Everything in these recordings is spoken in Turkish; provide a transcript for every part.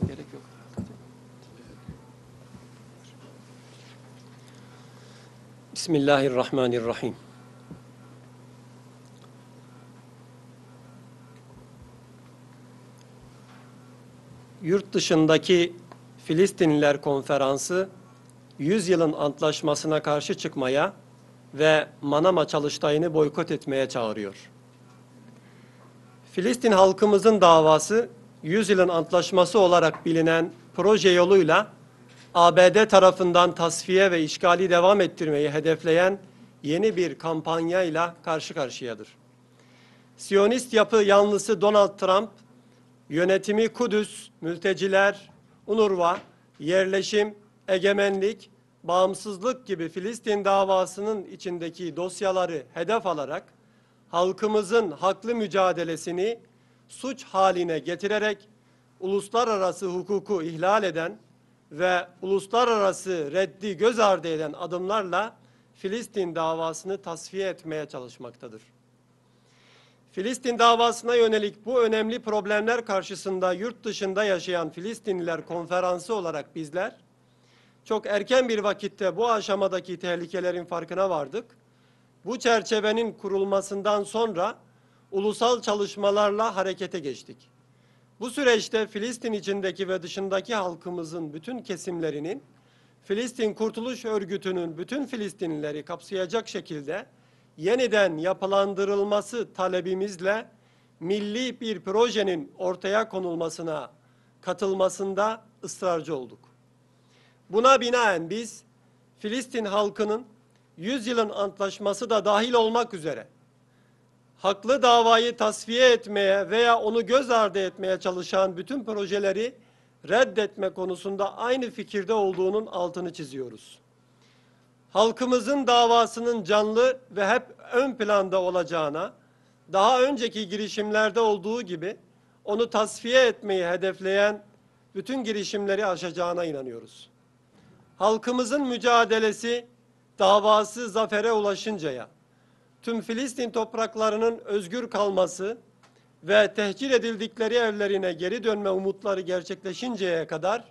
Gerek yok herhalde. Bismillahirrahmanirrahim. Yurt dışındaki Filistinliler Konferansı, 100 yılın antlaşmasına karşı çıkmaya ve Manama çalıştayını boykot etmeye çağırıyor. Filistin halkımızın davası, 100 yılın antlaşması olarak bilinen proje yoluyla ABD tarafından tasfiye ve işgali devam ettirmeyi hedefleyen yeni bir kampanyayla karşı karşıyadır. Siyonist yapı yanlısı Donald Trump, yönetimi Kudüs, mülteciler, UNRWA, yerleşim, egemenlik, bağımsızlık gibi Filistin davasının içindeki dosyaları hedef alarak halkımızın haklı mücadelesini suç haline getirerek uluslararası hukuku ihlal eden ve uluslararası reddi göz ardı eden adımlarla Filistin davasını tasfiye etmeye çalışmaktadır. Filistin davasına yönelik bu önemli problemler karşısında yurt dışında yaşayan Filistinliler Konferansı olarak bizler çok erken bir vakitte bu aşamadaki tehlikelerin farkına vardık. Bu çerçevenin kurulmasından sonra ulusal çalışmalarla harekete geçtik. Bu süreçte Filistin içindeki ve dışındaki halkımızın bütün kesimlerinin Filistin Kurtuluş Örgütü'nün bütün Filistinlileri kapsayacak şekilde yeniden yapılandırılması talebimizle milli bir projenin ortaya konulmasına katılmasında ısrarcı olduk. Buna binaen biz Filistin halkının 100 yılın antlaşması da dahil olmak üzere haklı davayı tasfiye etmeye veya onu göz ardı etmeye çalışan bütün projeleri reddetme konusunda aynı fikirde olduğunun altını çiziyoruz. Halkımızın davasının canlı ve hep ön planda olacağına, daha önceki girişimlerde olduğu gibi onu tasfiye etmeyi hedefleyen bütün girişimleri aşacağına inanıyoruz. Halkımızın mücadelesi, davası zafere ulaşıncaya, tüm Filistin topraklarının özgür kalması ve tehcir edildikleri evlerine geri dönme umutları gerçekleşinceye kadar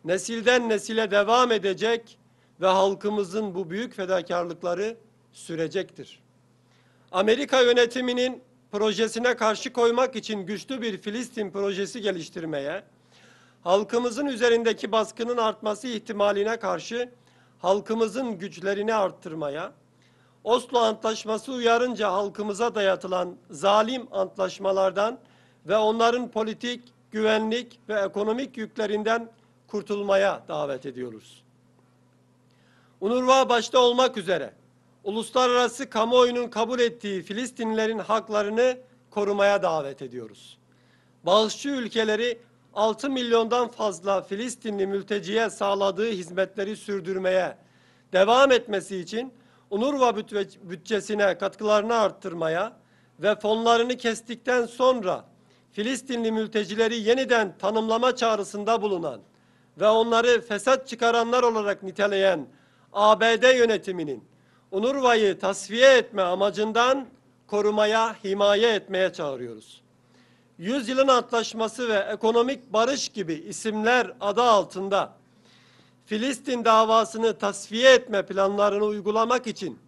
nesilden nesile devam edecek ve halkımızın bu büyük fedakarlıkları sürecektir. Amerika yönetiminin projesine karşı koymak için güçlü bir Filistin projesi geliştirmeye, halkımızın üzerindeki baskının artması ihtimaline karşı halkımızın güçlerini arttırmaya, Oslo Antlaşması uyarınca halkımıza dayatılan zalim antlaşmalardan ve onların politik, güvenlik ve ekonomik yüklerinden kurtulmaya davet ediyoruz. UNRWA başta olmak üzere uluslararası kamuoyunun kabul ettiği Filistinlilerin haklarını korumaya davet ediyoruz. Bağışçı ülkeleri 6 milyondan fazla Filistinli mülteciye sağladığı hizmetleri sürdürmeye devam etmesi için UNRWA bütçesine katkılarını arttırmaya ve fonlarını kestikten sonra Filistinli mültecileri yeniden tanımlama çağrısında bulunan ve onları fesat çıkaranlar olarak niteleyen ABD yönetiminin UNRWA'yı tasfiye etme amacından korumaya, himaye etmeye çağırıyoruz. 100 yılın antlaşması ve ekonomik barış gibi isimler adı altında Filistin davasını tasfiye etme planlarını uygulamak için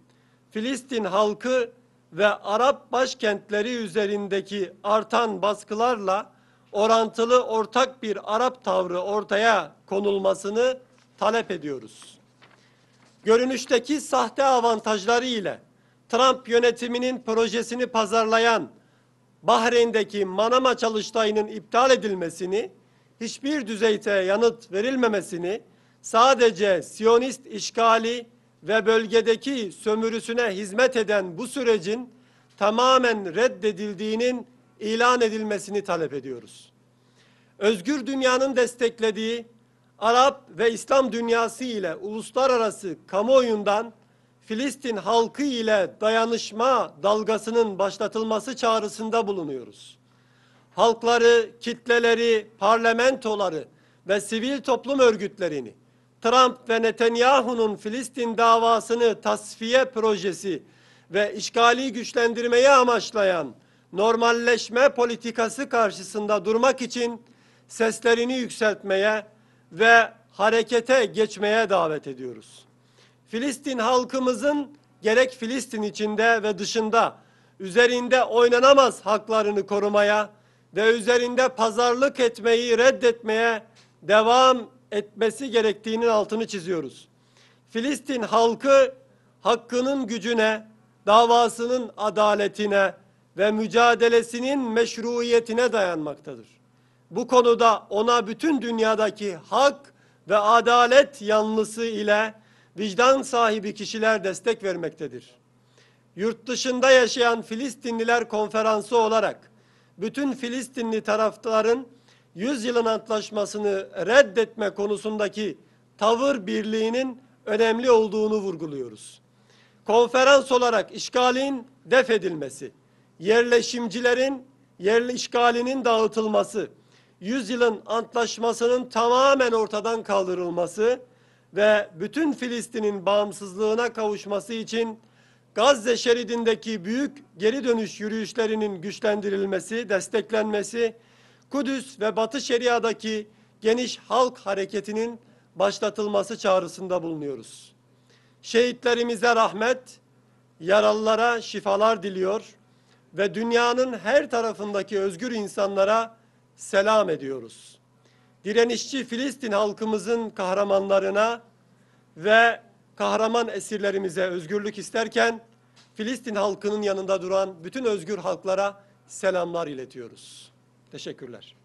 Filistin halkı ve Arap başkentleri üzerindeki artan baskılarla orantılı ortak bir Arap tavrı ortaya konulmasını talep ediyoruz. Görünüşteki sahte avantajları ile Trump yönetiminin projesini pazarlayan Bahreyn'deki Manama çalıştayının iptal edilmesini, hiçbir düzeyde yanıt verilmemesini, sadece Siyonist işgali ve bölgedeki sömürüsüne hizmet eden bu sürecin tamamen reddedildiğinin ilan edilmesini talep ediyoruz. Özgür dünyanın desteklediği Arap ve İslam dünyası ile uluslararası kamuoyundan Filistin halkı ile dayanışma dalgasının başlatılması çağrısında bulunuyoruz. Halkları, kitleleri, parlamentoları ve sivil toplum örgütlerini Trump ve Netanyahu'nun Filistin davasını tasfiye projesi ve işgali güçlendirmeyi amaçlayan normalleşme politikası karşısında durmak için seslerini yükseltmeye ve harekete geçmeye davet ediyoruz. Filistin halkımızın gerek Filistin içinde ve dışında üzerinde oynanamaz haklarını korumaya ve üzerinde pazarlık etmeyi reddetmeye devam etmesi gerektiğinin altını çiziyoruz. Filistin halkı hakkının gücüne, davasının adaletine ve mücadelesinin meşruiyetine dayanmaktadır. Bu konuda ona bütün dünyadaki hak ve adalet yanlısı ile vicdan sahibi kişiler destek vermektedir. Yurt dışında yaşayan Filistinliler Konferansı olarak bütün Filistinli taraftarın 100 yılın antlaşmasını reddetme konusundaki tavır birliğinin önemli olduğunu vurguluyoruz. Konferans olarak işgalin def edilmesi, yerleşimcilerin işgalinin dağıtılması, 100 yılın antlaşmasının tamamen ortadan kaldırılması ve bütün Filistin'in bağımsızlığına kavuşması için Gazze şeridindeki büyük geri dönüş yürüyüşlerinin güçlendirilmesi, desteklenmesi, Kudüs ve Batı Şeria'daki geniş halk hareketinin başlatılması çağrısında bulunuyoruz. Şehitlerimize rahmet, yaralılara şifalar diliyor ve dünyanın her tarafındaki özgür insanlara selam ediyoruz. Direnişçi Filistin halkımızın kahramanlarına ve kahraman esirlerimize özgürlük isterken, Filistin halkının yanında duran bütün özgür halklara selamlar iletiyoruz. Teşekkürler.